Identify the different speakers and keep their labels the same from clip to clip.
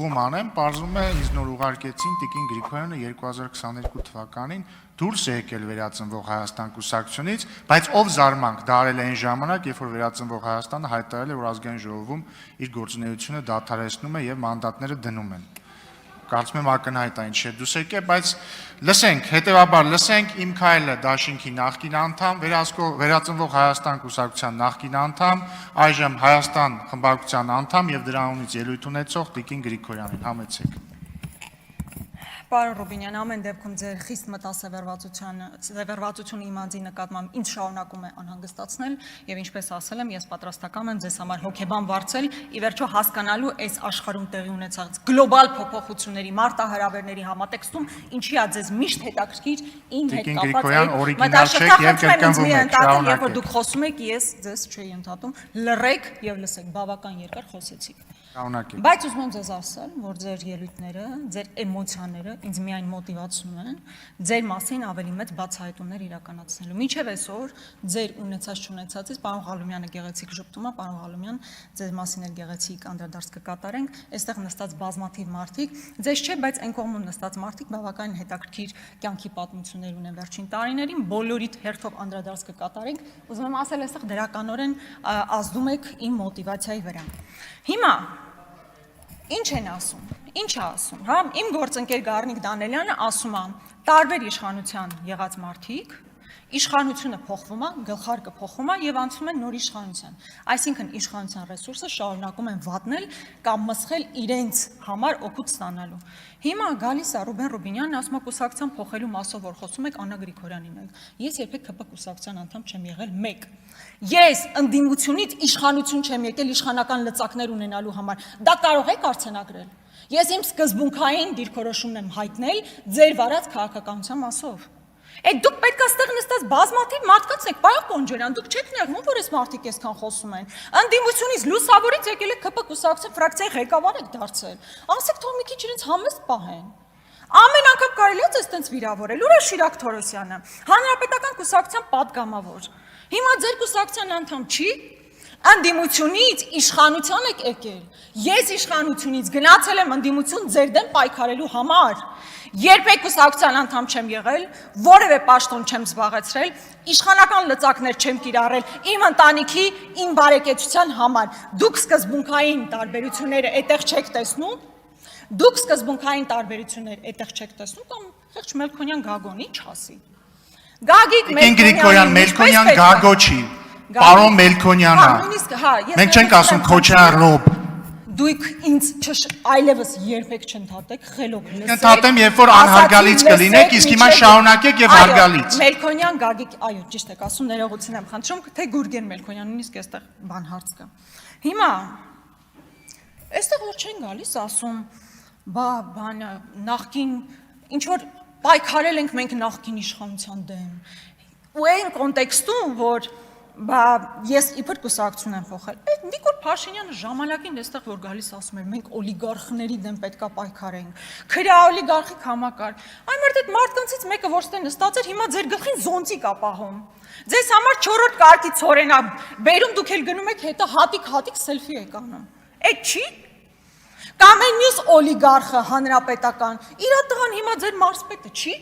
Speaker 1: գովում անեմ, պարզվում է ինձ նոր ուղարկեցին Տիկին Գրիգորյանը 2022 թվականին դուրս է եկել Վերածնվող Հայաստան կուսակցությունից, բայց ով զարմանք, դա արել է այն ժամանակ, երբ որ Վերածնվող Հայաստանը հայտարարել է, որ ազգային ժողովում իր գործունեությունը դադարեցնում է եւ մանդատները դնում են։ Կարծում եմ ակնհայտ է ինչ է դուս եկել, բայց լսենք, հետեւաբար լսենք Իմ Քայլը դաշինքի նախկին անդամ, Վերածնվող Հայաստան կուսակցության նախկին անդամ, այժմ Հայաստան խմբակցության անդամ եւ դրանից ելույթ ունեցող Տիկին Գրիգորյանին, համեցեք։
Speaker 2: Պարոն Ռուբինյան, ամեն դեպքում ձեր խիստ մտասևեռվածությունը իմ անձի նկատմամբ ինձ շարունակում է անհանգստացնել եւ ինչպես ասել եմ, ես պատրաստական եմ ձեզ համար հոգեբան վարձել, ի վերջո հասկանալու այս աշխարհում տեղի ունեցած գլոբալ փոփոխությունների, մարտահրավերների համատեքստում ինչի է ձեզ միշտ հետաքրքիր ին հետ կապված երբ որ դուք խոսում եք, ես ձեզ չէի ընդհատում, լռեք եւ լսեք, բավական երկար խոսեցիք։ Բայց ուզում եմ ձեզ ասել, որ ձեր ելույթները, ձեր էմոցիաները ինձ միայն մոտիվացնում են ձեր մասին ավելի մեծ բացահայտումներ իրականացնելու։ Մինչև այսօր ձեր ունեցած-չունեցածից պարոն Ղալումյանը գեղեցիկ ժպտում է, պարոն Ղալումյան, ձեր մասին էլ գեղեցիկ անդրադարձ կկատարենք, այստեղ նստած բազմաթիվ մարդիկ, ձեզ չէ, բայց այն կողմում նստած մարդիկ բավական հետաքրքիր կյանքի պատմություններ ունեն վերջին տարիներին, բոլորիդ հերթով անդրադարձ կկատարենք, ուզում եմ ասել, այստեղ դրականորեն ազդում եք իմ մոտիվացիայի վրա։ Հիմա ինչ են ասում, ինչ է ասում, հա, իմ գործընկեր Գառնիկ Դանելյանը ասում է, տարբեր իշխանության եղած մարդիկ, իշխանությունը փոխվում է, գլխարկը փոխվում է եւ անցնում են նոր իշխանության, այսինքն իշխանության ռեսուրսը շարունակում են վատնել կամ մսխել իրենց համար օգուտ ստանալու։ Հիմա գալիս է Ռուբեն Ռուբինյանն ասում է կուսակցության փոխելու մասով որ խոսում եք Աննա Գրիգորյանի մեջ։ Ես երբեք ԿՊ կուսակցության անդամ չեմ եղել 1։ Ես ընդդիմությունից իշխանություն չեմ եկել իշխանական լծակներ ունենալու համար։ Դա կարող եք արձանագրել։ Ես իմ սկզբունքային դիրքորոշումն եմ հայտնել ձեր վարած քաղաքականության մասով։ Այդ դուք պետք է ստեղ նստած բազմաթիվ մարդկանց եք, պարոն Կոնջորյան, դուք չեք նեղվում, որ այս մարդիկ այսքան խոսում են։ Ընդդիմությունից լուսավորից եկել եք ԿՊ կուսակցության ֆրակցիայի ղեկավար եք դարձել։ Ասեք թող մի քիչ իրենց համեստ պահեն։ Ամեն անգամ կարելի է այստենց վիրավորել։ Ուր է Շիրակ Թորոսյանը, Հանրապետական կուսակցության պատգամավոր։ Հիմա ձեր կուսակցության անդամ չի։ Ընդդիմությունից իշխանության եք եկել։ Ես իշխանությունից գնացել եմ ընդդիմություն ձեր դեմ պայքարելու համար։ Երբեք կուսակցության անդամ չեմ եղել, որևէ պաշտոն չեմ զբաղեցրել, իշխանական լծակներ չեմ կիրառել իմ ընտանիքի, իմ բարեկեցության համար։ Դուք սկզբունքային տարբերությունները այդտեղ չեք տեսնում։ Դուք սկզբունքային տարբերություններ այդտեղ չեք տեսնում կամ խեղճ Մելքոնյան Գագոն ինչ ասի։ Գագիկ
Speaker 1: Մելքոնյան Գագո չի։ Պարոն Մելքոնյանն է։ Մենք չենք ասում Քոչարյան Ռոբ։
Speaker 2: Դուք ինձ այլևս երբեք չընդհատեք, խելոք լսեք։
Speaker 1: Ընդհատեմ, երբ որ անհարգալից կլինեք, իսկ հիմա շարունակեք եւ հարգալից։
Speaker 2: Մելքոնյան Գագիկ, այո, ճիշտ եք ասում, ներողություն եմ խնդրում, թե Գուրգեն Մելքոնյանն իսկ այստեղ բան հարց կա։ Հիմա այստեղ որ չեն գալիս ասում, բանը նախքին ինչ որ պայքարել ենք մենք նախքին իշխանության դեմ։ Ու այն կոնտեքստում, որ ես իբր կուսակցություն եմ փոխել։ Այդ Նիկոլ Փաշինյանը ժամանակին այստեղ որ գալիս ասում էր մենք օլիգարխների դեմ պետքա պայքարենք։ Քրյա օլիգարխիկ համակարգ։ Այն մերդ այդ մարդկանցից մեկը որ ստե նստած էր, հիմա ձեր գլխին զոնտիկ է պահում։ Ձեզ համար 4-րդ կարգի ծորեն է բերում, դուք էլ գնում եք հետո հատիկ սելֆի եք անում։ Այդ չի։ Կամ այն մյուս օլիգարխը հանրապետական, իր տղան հիմա ձեր մարզպետը չի։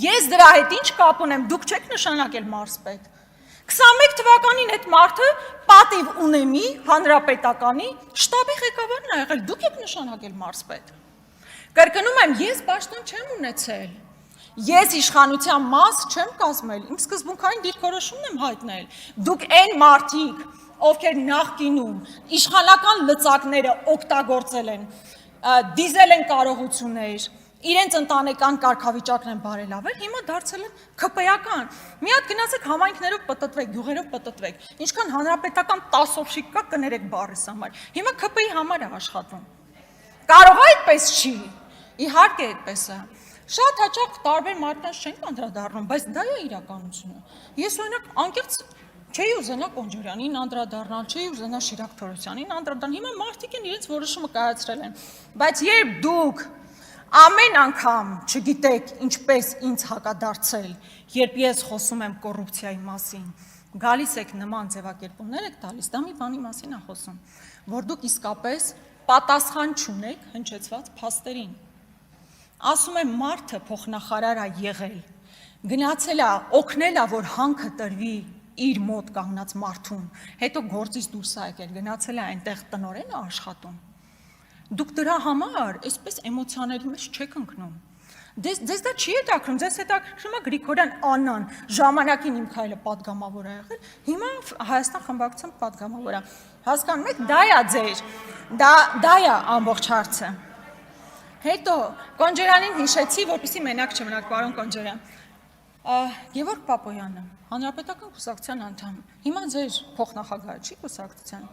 Speaker 2: Ես դրա հետ ինչ կապ ունեմ, դուք չեք նշանակել մարզպետ։ 21 թվականին այդ մարդը պատիվ ունեմի հանրապետականի շտաբի ղեկավարն է եղել, դուք եք նշանակել մարզպետ։ Կրկնում եմ, ես պաշտոն չեմ ունեցել։ Ես իշխանության մաս չեմ կազմել, իմ սկզբունքային դիրքորոշումն եմ հայտնել։ Դուք այն մարդիկ, ովքեր նախկինում իշխանական լծակները օգտագործել են, դիզել են կարողություններ, իրենց ընտանեկան կարգավիճակն են բարելավել, հիմա դարձել են ԿՊ-ական։ Մի հատ գնացեք համայնքներով պտտվեք, գյուղերով պտտվեք։ Ինչքան հանրապետական 10 օբշիկ կա, կներեք բառիս համար։ Հիմա ԿՊ-ի համար է աշխատում։ Կարող է այդպես չի։ Իհարկե այդպես է։ Շատ հաճախ տարբեր մարդկանց չեն անդրադառնում, բայց դա է իրականությունը։ Ես օրինակ անկեղծ չէի ուզենա Կոնջորյանին անդրադառնալ, չէի ուզենա Շիրակ Թորոսյանին անդրադառնալ։ Հիմա մարդիկ են իրենց որոշումը կայացրել են։ Բայց երբ դուք ամեն անգամ չգիտեք ինչպես ինձ հակադարձել, երբ ես խոսում եմ կոռուպցիայի մասին, գալիս եք նման ձևակերպումներ եք տալիս, դա մի բանի մասին է խոսում, որ դուք իսկապես պատասխան չունեք հնչեցված փաստերին։ Ասում եմ մարդը փոխնախարար է եղել, գնացել է, օգնել է, որ հանքը տրվի իր մոտ կանգնած մարդուն, հետո գործից դուրս է եկել, գնացել է այնտեղ տնօրեն է աշխատում։ Դուք դրա համար այսպես էմոցիաների մեջ չեք ընկնում։ Ձեզ դա չի հետաքրում, ձեզ հետաքրում է Գրիգորյան Աննան, ժամանակին իմ քայլը падգամավոր է եղել, հիմա Հայաստան խմբակցության падգամավոր է։ Հասկանում եք, դա է ձեր, դա է ամբողջ հարցը։ Հետո Կոնջերանին հիշեցի, որպեսզի մենակ չմնաք, պարոն Կոնջերյան։ Գևորգ Պապոյանը, Հանրապետական կուսակցության անդամ, հիմա ձեր փոխնախագահը չի կուսակցության։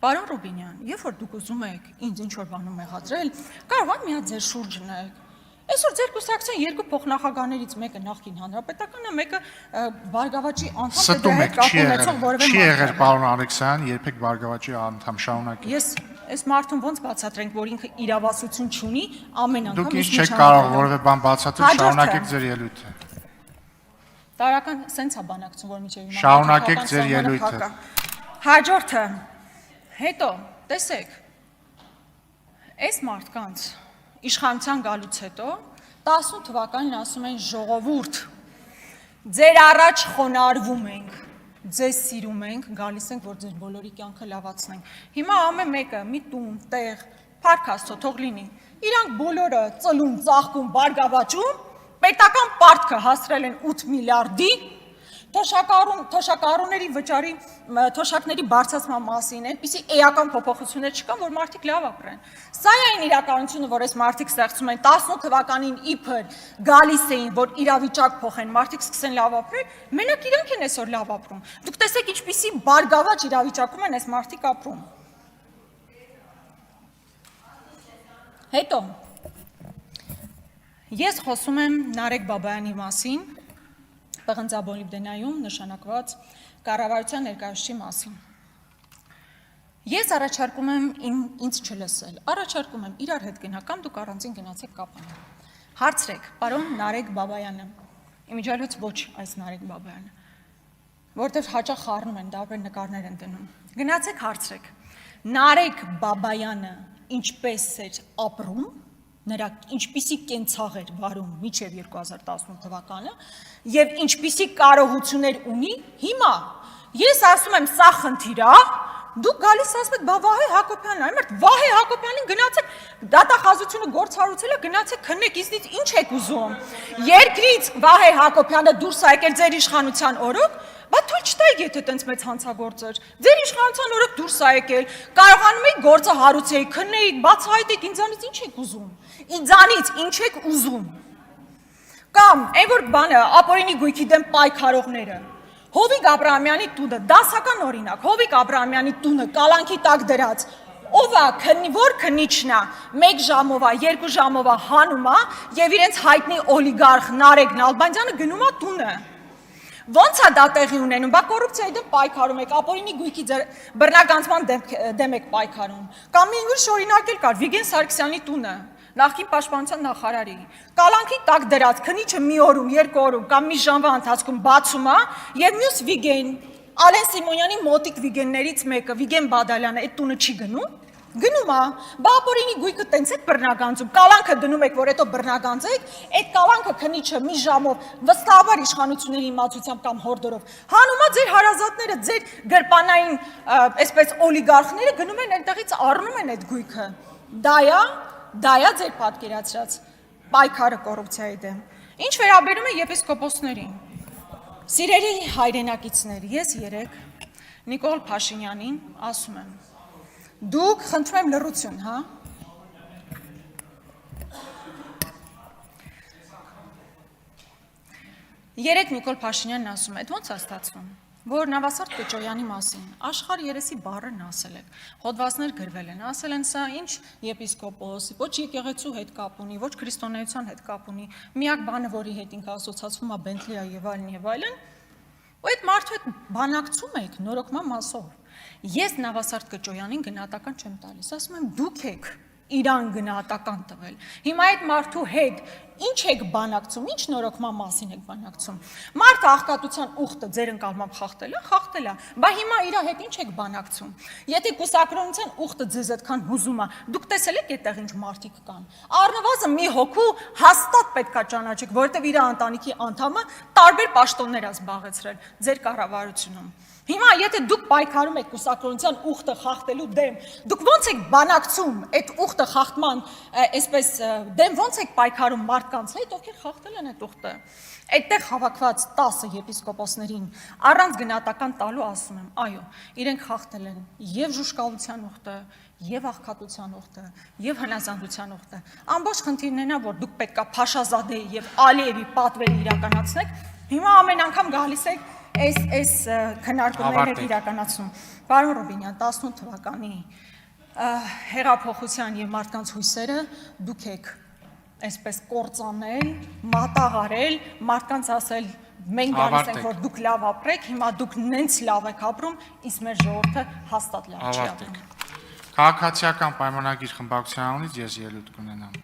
Speaker 2: Պարոն Ռուբինյան, երբ որ դուք ուզում եք ինձ ինչ-որ բանում մեղադրել, կարող եմ մի հատ ձեր շուրջ նայեք։ Այսօր ձեր կուսակցության երկու փոխնախագահներից մեկը նախկին հանրապետական է, մեկը Բարգավաճի անդամ է,
Speaker 1: Ստում եք, չի եղել պարոն Ալեքսյան, երբեք Բարգավաճի անդամ, շարունակեք։
Speaker 2: Ես այս մարդուն ոնց բացատրենք, որ ինքը իրավասություն չունի, ամեն անգամ
Speaker 1: Դուք ինչ չեք կարող որևէ բան բացատրել, շարունակեք ձեր ելույթը։
Speaker 2: Տարական սենց է բանակցում, որ միջև հիմա
Speaker 1: Շարունակեք ձեր ելույթը։
Speaker 2: Հաջորդը, հետո, տեսեք, այս մարդկանց իշխանության գալուց հետո 18 թվականին ասում են ժողովուրդ, ձեր առաջ խոնարհվում ենք, ձեզ սիրում ենք, գալիս ենք, որ ձեր բոլորի կյանքը լավացնենք։ Հիմա ամեն մեկը մի տուն, տեղ, փառք Աստծո, թող լինի։ Իրանք բոլորը ծլում, ծաղկում, բարգավաճում, պետական պարտքը հասրել են 8 միլիարդի, թոշակառուների վճարի, թոշակների բարձրացման մասին, այնպիսի էական փոփոխություններ չկան, որ մարդիկ լավ ապրեն։ Սա է այն իրականությունը, որ այս մարդիկ ստեղծում են 18 թվականին իբր գալիս էին, որ իրավիճակ փոխեն, մարդիկ սկսեն լավ ապրել, մենակ իրանք են այսօր լավ ապրում։ Դուք տեսեք ինչպիսի բարգավաճ իրավիճակում են այս մարդիկ ապրում։ Հետո ես խոսում եմ Նարեկ Բաբայանի մասին, Պղնձաբոլիբդենայում նշանակված կառավարության ներկայացուցիչի մասին։ Ես առաջարկում եմ ինձ չլսել, առաջարկում եմ իրար հետ գնա կամ դուք առանձին գնացեք կապանը։ Հարցրեք, պարոն Նարեկ Բաբայանը, իմիջիալոց ոչ այս Նարեկ Բաբայանը, որտեղ հաճախ խառնում են, դարբեր նկարներ են դնում։ Գնացեք հարցրեք, Նարեկ Բաբայանը ինչպես էր ապրում, նրա ինչպիսի կենցաղ էր վարում մինչև 2018 թվականը եւ ինչպիսի կարողություններ ունի հիմա։ Ես ասում եմ, սա խնդիր է, դուք գալիս ասում եք, բա Վահե Հակոբյանն, այմերդ Վահե Հակոբյանին գնացեք, դատախազությունը գործառուցել է, գնացեք քննեք, ինձնից ինչ եք ուզում։ Երկրից Վահե Հակոբյանը դուրս է եկել ձեր իշխանության օրոք, բա թույլ չտայիք, եթե տենց մեծ հանցագործ էր։ Ձեր իշխանության օրոք դուրս է եկել, կարողանում եք գործը հարուցեիք, քննեիք, բացահայտեիք, ինձանից ինչ եք ուզում։ Ինձանից ինչ եք ուզում։ Կամ այն որ բանը ապօրինի գույքի դեմ պայքարողները։ Հովիկ Աբրահամյանի տունը, դասական օրինակ, Հովիկ Աբրահամյանի տունը կալանքի տակ դրած։ Ով է, որ քննիչն է, 1 ժամով է, 2 ժամով է հանում է եւ իրենց հայտնի օլիգարխ Նարեկ Նալբանդյանը գնում է տունը։ Ոնց է դա տեղի ունենում, բա կոռուպցիայի դեմ պայքարում եք, ապօրինի գույքի բռնագանձման դեմ եք պայքարում։ Կամ մի ուրիշ օրինակ էլ կար, Վիգեն Սարգսյանի տունը, նախկին պաշտպանության նախարարի, կալանքի տակ դրած, քննիչը մի օրում, 2 օրում կամ մի ժամվա ընթացքում բացում է եւ մյուս Վիգեն, Ալեն Սիմոնյանի մոտիկ Վիգեններից մեկը, Վիգեն Բադալյանը, այդ տունը չի գնում։ Գնում է, բա ապօրինի գույքը տենց եք բռնագանձում, կալանքը դնում եք, որ հետո բռնագանձեք, այդ կալանքը քննիչը մի ժամով վստահաբար իշխանությունների իմացությամբ կամ հորդորով հանում է ձեր հարազատները, ձեր գրպանային այսպես օլիգարխները գնում են այնտեղից առնում են այդ գույքը։ Դա է ձեր պատկերացրած պայքարը կոռուպցիայի դեմ։ Ինչ վերաբերում է եպիսկոպոսներին։ Սիրելի հայրենակիցներ, ես երեկ Նիկոլ Փաշինյանին ասում եմ. Դուք խնդրում եմ լռություն, հա։ Երեկ Նիկոլ Փաշինյանն ասում է, ո՞նց է ստացվում, որ Նավասարդ Պեչոյանի մասին աշխարհ երեսի բառն ասել եք, հոդվածներ գրվել են, ասել են սա ինչ եպիսկոպոս, ոչ եկեղեցու հետ կապ ունի, ոչ քրիստոնեության հետ կապ ունի, միակ բանը, որի հետ ինքը ասոցացվում է Բենթլիա եւ այլն, ու այդ մարդու հետ բանակցում եք նորոգման մասով։ Ես Նավասարդ Կճոյանին գնահատական չեմ տալիս, ասում եմ դուք եք իրան գնահատական տվել։ Հիմա այդ մարդու հետ ինչ եք բանակցում, ինչ նորոգման մասին եք բանակցում։ Մարդը աղքատության ուխտը ձեր ընկալմամբ խախտել է, բա հիմա իր հետ ինչ եք բանակցում։ Եթե կուսակրոնության ուխտը ձեզ այդքան հուզում է, դուք տեսել եք այդտեղ ինչ մարդիկ կան։ Առնվազն մի հոգու հաստատ պետքա ճանաչեք, որովհետև իր ընտանիքի անդամը տարբեր պաշտոններ է զբաղեցրել ձեր կառավարությունում։ Հիմա եթե դուք պայքարում եք կուսակրոնության ուխտը խախտելու դեմ, դուք ոնց եք բանակցում այդ ուխտը խախտման, այսպես դեմ ոնց եք պայքարում մարդկանց հետ, ովքեր խախտել են այդ ուխտը։ Այդտեղ հավաքված 10 եպիսկոպոսներին առանց գնահատական տալու ասում եմ, այո, իրենք խախտել են եւ ժուշկալության ուխտը, եւ աղքատության ուխտը, եւ հնազանդության ուխտը։ Ամբողջ խնդիրն է նա, որ դուք պետքա Փաշազադեի եւ Ալիևի պատվերը իրականացնեք։ Հիմա ամեն անգամ գալիս եք այս քննարկումներն եք իրականացնում։ Պարոն Ռուբինյան, 18 թվականի հեղափոխության եւ մարդկանց հույսերը դուք եք այսպես կործանել, մատաղարել, մարդկանց ասել մենք գալիս ենք որ դուք լավ ապրեք, հիմա դուք նենց լավ եք ապրում, իսկ մեր ժողովուրդը հաստատ լավ չի ապրում։
Speaker 1: Քաղաքացիական պայմանագիր խմբակցության անունից ես ելույթ կունենամ։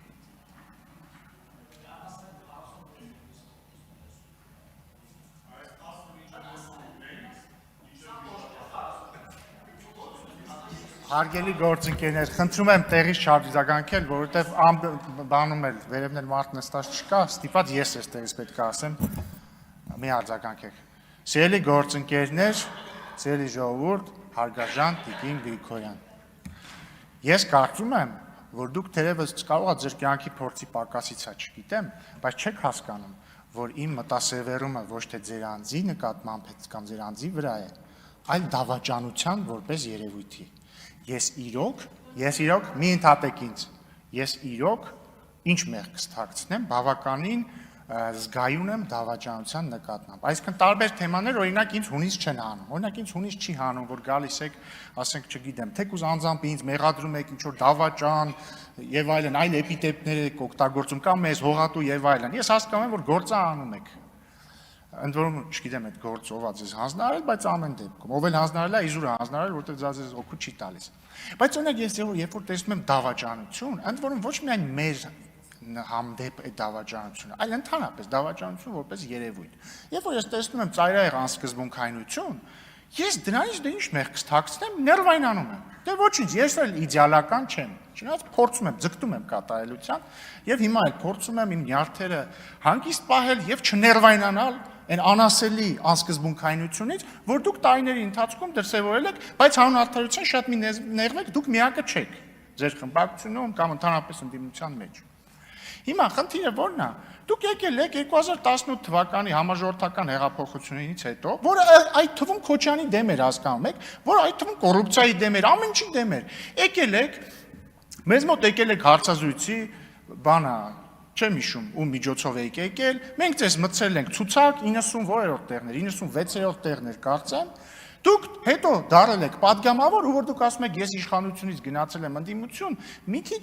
Speaker 1: Հարգելի գործընկերներ, խնդրում եմ տեղից չարձագանքել, որովհետև բանում էլ վերևն էլ մարդ նստած չկա, ստիպված ես տեղից պետք է ասեմ, մի արձագանքեք։ Սիրելի գործընկերներ, սիրելի ժողովուրդ, հարգարժան Տիկին Գրիգորյան։ Ես կարծում եմ, որ դուք թերևս կարող եք ձեր կյանքի փորձի պակասից է, չգիտեմ, բայց չեք հասկանում, որ իմ մտասևեռումը ոչ թե ձեր անձի նկատմամբ կամ ձեր անձի վրա է, այլ դավաճանության որպես երևույթի։ Ես իրոք, մի ընդհատեք ինձ, ես իրոք ինչ մեղք կստակցնեմ, բավականին զգայուն եմ դավաճանության նկատմամբ։ Այսինքն տարբեր թեմաներ օրինակ ինձ հունից չեն հանում, օրինակ ինձ հունից չի հանում, որ գալիս եք, ասենք չգիտեմ, թեկուզ անձամբ ինձ մեղադրում եք ինչ որ դավաճան եւ այլն, այլ էպիտետներ եք օգտագործում կամ մեզ հողատու եւ այլն։ Ես հասկանում եմ, որ գործը անում եք։ Ընդ որում չգիտեմ այդ գործը ով է ձեզ հանձնարարել, բայց ամեն դեպքում ով էլ հանձնարարել է, իզուր հանձնարարել, որտեղ դա ձեզ օգուտ չի տալիս։ Բայց օրինակ ես երբ որ տեսնում եմ դավաճանություն, ընդ որում ոչ միայն մեր հանդեպ այդ դավաճանությունը, այլ ընդհանրապես դավաճանություն որպես երևույթ։ Երբ որ ես տեսնում եմ ծայրահեղ անսկզբունքայնություն, ես դրանից դե ինչ մեղք կստակցնեմ, ներվայնանում եմ։ Դե ոչինչ, ես էլ իդեալական չեմ։ Չնայած փորձում եմ, ձգտում եմ կատարելության, եւ հիմա էլ փորձում եմ իմ նյարդերը հանգիստ պահել եւ չներվայնանալ այն անասելի անսկզբունքայնությունից, որ դուք տարիների ընթացքում դրսևորել եք, բայց հանուն արդարության շատ մի նեղվեք, դուք միակը չեք ձեր խմբակցությունում կամ ընդհանրապես ընդդիմության մեջ։ Հիմա խնդիրը ո՞րն է։ Դուք եկել եք 2018 թվականի համաժողովրդական հեղափոխությունից հետո, որը այդ թվում Քոչյանի դեմ էր, հասկանում եք, որը այդ թվում կոռուպցիայի դեմ էր, ամեն ինչի դեմ էր։ Եկել եք, մեզ մոտ եկել եք հարցազրույցի, բանա չեմ հիշում, ում միջոցով եք եկել, մենք ձեզ մտցրել ենք ցուցակ 90 որերորդ տեղներ, 96-րդ տեղներ կարծեմ, դուք հետո դարել եք падգամավոր, ու որ դուք ասում եք ես իշխանությունից գնացել եմ ընդդիմություն, մի քիչ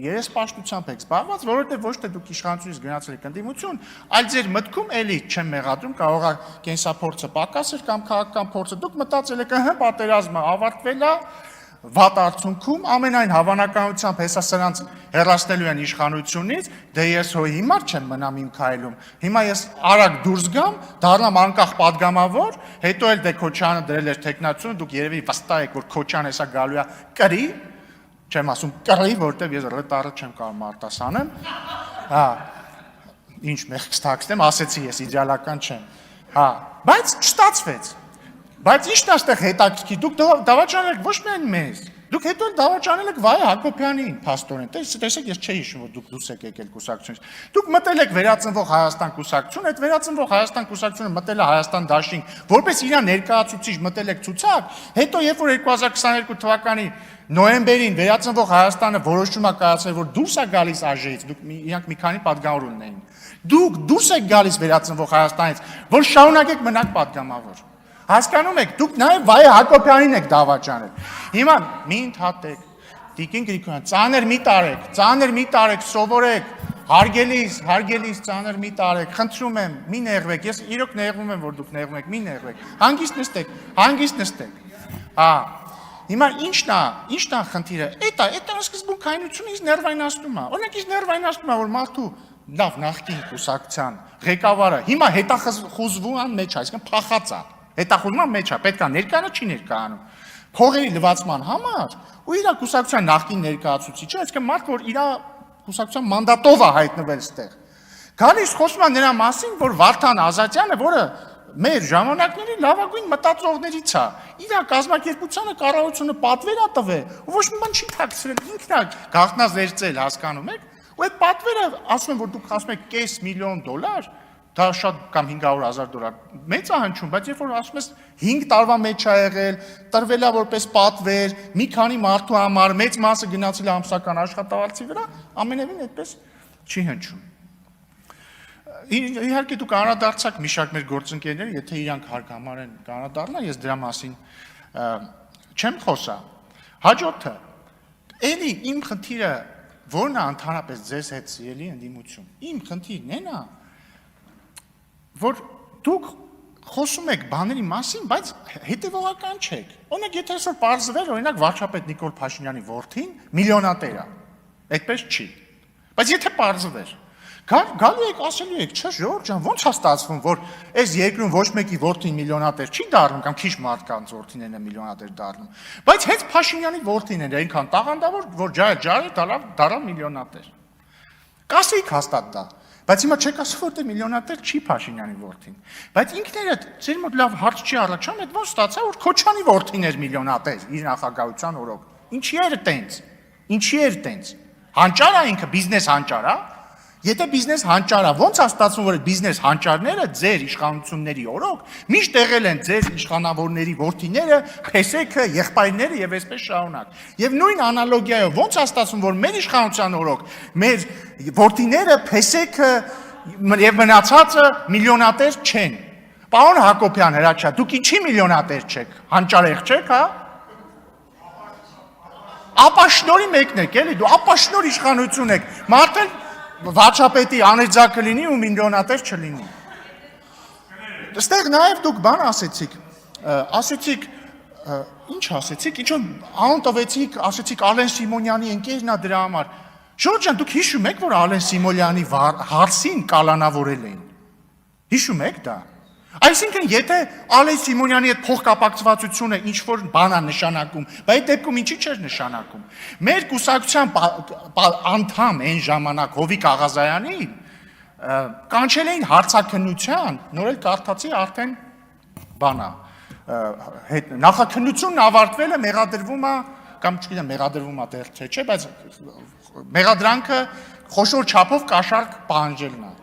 Speaker 1: երեսպաշտությամբ եք զբաղված, որովհետև ոչ թե դուք իշխանությունից գնացել եք ընդդիմություն, այլ ձեր մտքում էլի չեմ մեղադրում, կարող է կենսափորձը պակասել կամ քաղաքական փորձը, դուք մտածել եք, պատերազմը ավարտվել է, վատ արդյունքում ամենայն հավանականությամբ հեսա սրանց հեռացնելու են իշխանությունից, դե ես հո հիմար չեմ մնամ իմ քայլում։ Հիմա ես արագ դուրս գամ, դառնամ անկախ падգամավոր, հետո էլ դե Քոչյանը դրել էր տեխնացությունը, դուք երևի վստահ եք, որ Քոչյանը հեսա գալու է կրի, չեմ ասում կռի, որտեվ ես ռտարը չեմ կարող մարտասանեմ։ Հա, ինչ մեղք կստակցնեմ, ասեցի ես իդեալական չեմ։ Հա, բայց չստացվեց։ Բայց ի՞նչն է այստեղ հետաքրքիր, դուք դավաճանել եք ոչ միայն մեզ, դուք հետո էլ դավաճանել եք Վահե Հակոբյանին, փաստորեն, տեսեք, ես չէի հիշում, որ դուք դուրս եք եկել կուսակցությունից, դուք մտել եք Վերածնվող Հայաստան կուսակցություն, այդ Վերածնվող Հայաստան կուսակցությունը մտել է Հայաստան դաշինք, որպես իր ներկայացուցիչ մտել եք ցուցակ, հետո երբ որ 2022 թվականի նոյեմբերին Վերածնվող Հայաստանը որոշում է կայացրել, որ դուրս է գալիս ԱԺ-ից, դուք իրանք մի քանի падգամավոր ունեին, դուք դուրս եք գալիս Վերածնվող Հայաստանից, որ շարունակեք մնաք падգամավոր։ Հասկանում եք, դուք նաև Վահե Հակոբյանին եք դավաճանել։ Հիմա մի ընդհատեք, Տիկին Գրիգորյան, ծանր մի տարեք, սովորեք, հարգելիս ծանր մի տարեք, խնդրում եմ, մի նեղվեք, ես իրոք նեղվում եմ, որ դուք նեղվում եք, մի նեղվեք, հանգիստ նստեք, հա, հիմա ինչն է խնդիրը, էդ սկզբունքայնությունը ինձ ներվայնացնում է, օրինակ ինձ ներվայնացնում է, որ մարդու լավ նախկին կուսակցության ղեկավարը հիմա հետախուզման մեջ է, այսինքն փախած է։ Հետախուզման մեջ է, պետք է ներկայանա, չի ներկայանում։ Փողերի լվացման համար ու իր կուսակցության նախկին ներկայացուցիչը, այսինքն մարդ, որ իր կուսակցության մանդատով է հայտնվել այդտեղ։ Գալիս խոսում է նրա մասին, որ Վարդան Ազատյանը, որը մեր ժամանակների լավագույն մտածողներից է, իր կազմակերպությանը կառավարությունը պատվեր է տվել, ու ոչ մի բան չի թաքցրել, ինքն է գաղտնազերծել, հասկանում եք, ու այդ պատվերը ասում են, որ դուք ասում եք $500,000, դա շատ կամ $500,000 մեծ է հնչում, բայց երբ որ ասում ես 5 տարվա մեջ է եղել, տրվել է որպես պատվեր, մի քանի մարդու համար, մեծ մասը գնացել է ամսական աշխատավարձի վրա, ամենևին այդպես չի հնչում։ Իհարկե դուք անդրադարձաք մի շարք մեր գործընկերները, եթե իրանք հարկամար են անդրադառնան, ես դրա մասին չեմ խոսա։ Հաջորդը, էլի իմ խնդիրը որն է ընդհանրապես ձեզ հետ սիրելի ընդդիմություն։ Իմ խնդիրն է նա, որ դուք խոսում եք բաների մասին, բայց հետևողական չեք։ Օրինակ, եթե այսօր պարզվեր, օրինակ վարչապետ Նիկոլ Փաշինյանի որդին միլիոնատեր է, այդպես չի։ Բայց եթե պարզվեր, գալու եք ասելու եք, չէ՞ Ժորժ ջան, ո՞նց է ստացվում, որ այս երկրում ոչ մեկի որդին միլիոնատեր չի դառնում, կամ քիչ մարդկանց որդիներն են միլիոնատեր դառնում, բայց հենց Փաշինյանի որդին են այնքան տաղանդավոր, որ ջարել դառավ միլիոնատեր։ Կասեիք հաստատ դա, բայց հիմա չեք ասում, որ դե միլիոնատեր չի Փաշինյանի որդին։ Բայց ինքներդ ձեր մոտ լավ հարց չի առաջանում, այդ ո՞նց ստացա, որ Քոչյանի որդին էր միլիոնատեր իր նախագահության օրոք։ Ինչի էր տենց։ Ինչի էր տենց։ Հանճար է ինքը, բիզնես հանճար է։ Եթե բիզնես հանճարը, ո՞նց է ստացվում, որ բիզնես հանճարները ձեր իշխանությունների օրոք միշտ եղել են ձեր իշխանավորների որդիները, փեսեքը, եղբայրները եւ այսպես շարունակ։ Եվ նույն անալոգիայով ո՞նց է ստացվում, որ մեր իշխանության օրոք մեր որդիները, փեսեքը եւ մնացածը միլիոնատեր չեն։ Պարոն Հակոբյան, Հրաչյա, դուք ինչի միլիոնատեր չեք։ Հանճարեղ չեք, հա։ Ապաշնորի մեկն եք, էլի, դու ապաշնոր իշխանություն եք։ Մարդը վարչապետի աներձակը լինի ու միլիոնատեր չլինի։ Այստեղ նաև դուք բան ասեցիք, ինչ ասեցիք, ինչ-որ անուն տվեցիք, ասեցիք Ալեն Սիմոնյանի ընկերն է դրա համար։ Ժորժ ջան, դուք հիշում եք, որ Ալեն Սիմոնյանի հարսին կալանավորել էին։ Հիշում եք դա։ Այսինքն, եթե Ալեն Սիմոնյանի այդ փոխկապակցվածությունը ինչ-որ բան է նշանակում, բայց այդ դեպքում ինչի՞ չէր նշանակում։ Մեր կուսակցության անդամ այն ժամանակ Հովիկ Աղազարյանին կանչել էին հարցաքննության, նոր էլ կարդացի արդեն բանա, նախաքննությունն ավարտվել է, մեղադրվում է, կամ չգիտեմ, մեղադրվում է դեռ թե չէ, բայց մեղադրանքը խոշոր չափով կաշառք պահանջելն է։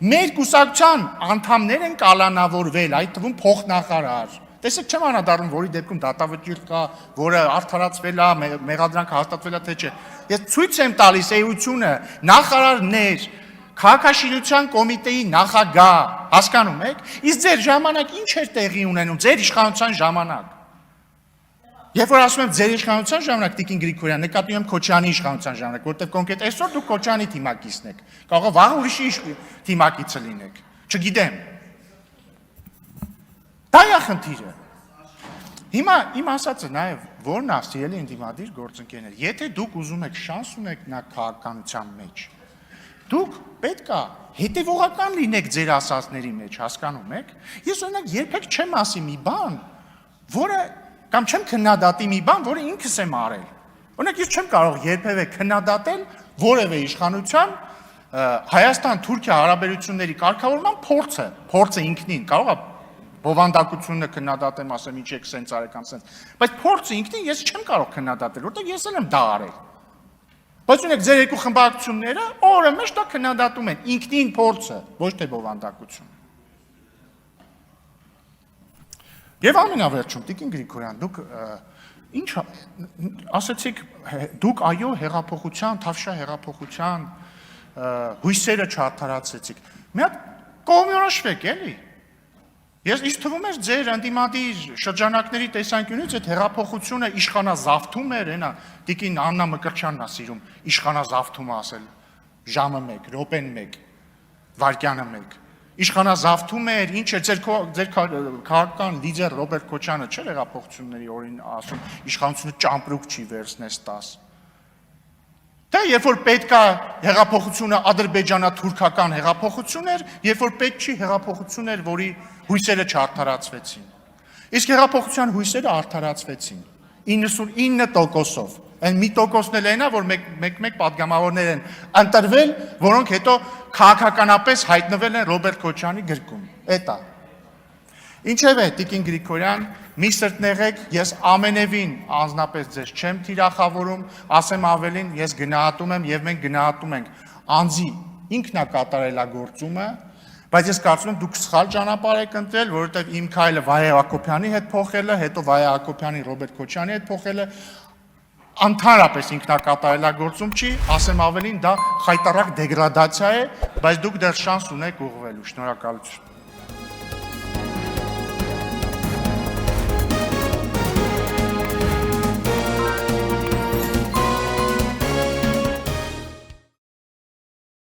Speaker 1: Մեր կուսակցության անդամներ են կալանավորվել, այդ թվում փոխնախարար։ Տեսեք, չեմ անդրադառնում, որի դեպքում դատավճիռ կա, որը արդարացվել է, մեղադրանքը հաստատվել է թե չէ։ Ես ցույց եմ տալիս էությունը, նախարարներ, քաղաքաշինության կոմիտեի նախագահ, հասկանում եք։ Իսկ ձեր ժամանակ ինչ էր տեղի ունենում, ձեր իշխանության ժամանակ։ Երբ որ ասում եմ ձեր իշխանության ժամանակ Տիկին Գրիգորյան, նկատի ունեմ Քոչյանի իշխանության ժամանակ, որտեղ կոնկրետ այսօր դուք Քոչյանի թիմակիցն եք, կարող է վաղ ուրիշի թիմակիցը լինեք, չգիտեմ։ Դա է խնդիրը։ Հիմա իմ ասածը նաև որն է, սիրելի ընդդիմադիր գործընկերներ, եթե դուք ուզում եք շանս ունեք նա քաղաքականության մեջ, դուք պետք է հետևողական լինեք ձեր ասածների մեջ, հասկանում եք։ Ես օրինակ երբեք չեմ ասի մի բան, որը կամ չեմ քննադատի մի բան, որը ինքս եմ արել։ Օրինակ ես չեմ կարող երբևէ քննադատել որևէ իշխանության Հայաստան-Թուրքիա հարաբերությունների կարգավորման փորձը ինքնին, կարող է բովանդակությունը քննադատեմ, ասեմ ինչ եք սենց արեկան սենց, բայց փորձը ինքնին ես չեմ կարող քննադատել, որտեղ ես էլ եմ դա արել։ Բայց ունեք ձեր երկու խմբակցությունները օրը մեջ դա քննադատում են, ինքնին փորձը, ոչ թե բովանդակություն։ Եվ ամենավերջում, Տիկին Գրիգորյան, դուք ինչ ասեցիք, դուք այո հեղափոխության, Թավշյա հեղափոխության հույսերը չարդարացրեցիք։ Մի հատ կողմնորոշվեք, էլի։ Ինձ թվում էր ձեր ընդդիմադիր շրջանակների տեսանկյունից այդ հեղափոխությունը իշխանազավթում էր, այնա Տիկին Աննա Մկրտչյանն է սիրում իշխանազավթումը ասել, ժամը 1, րոպեն 1, վայրկյանը 1։ Իշխանազավթում էր, ինչ էր ձեր քաղաքական լիդեր Ռոբերտ Քոչյանը չէր հեղափոխությունների օրին ասում, իշխանությունը ճամպրուկ չի վերցնես 10։ Թե երբ որ պետք է հեղափոխությունը ադրբեջանա-թուրքական հեղափոխություն էր, երբ որ պետք չի հեղափոխություն էր, որի հույսերը չարդարացվեցին։ Իսկ հեղափոխության հույսերը արդարացվեցին 99%-ով։ Այն մի տոկոսն էլ այնա, որ մեկ պատգամավորներ են ընտրվել, որոնք հետո քաղաքականապես հայտնվել են Ռոբերտ Քոչարյանի գրքում։ Էտա։ Ինչևէ, Տիկին Գրիգորյան, մի սրտնեղեք, ես ամենևին անձնապես ձեզ չեմ թիրախավորում, ասեմ ավելին, ես գնահատում եմ եւ մենք գնահատում ենք անձի ինքնակատարելագործումը, բայց ես կարծում եմ դուք սխալ ճանապարհ եք ընտրել, որովհետեւ իմ քայլը Վայե Հակոբյանի հետ փոխելը, հետո Վայե Հակոբյանի Ռոբերտ Քոչարյանի հետ փոխելը ընդհանրապես ինքնակատարելագործում չի, ասեմ ավելին, դա խայտառակ դեգրադացիա է, բայց դուք դեռ շանս ունեք ուղղվելու։ Շնորհակալություն։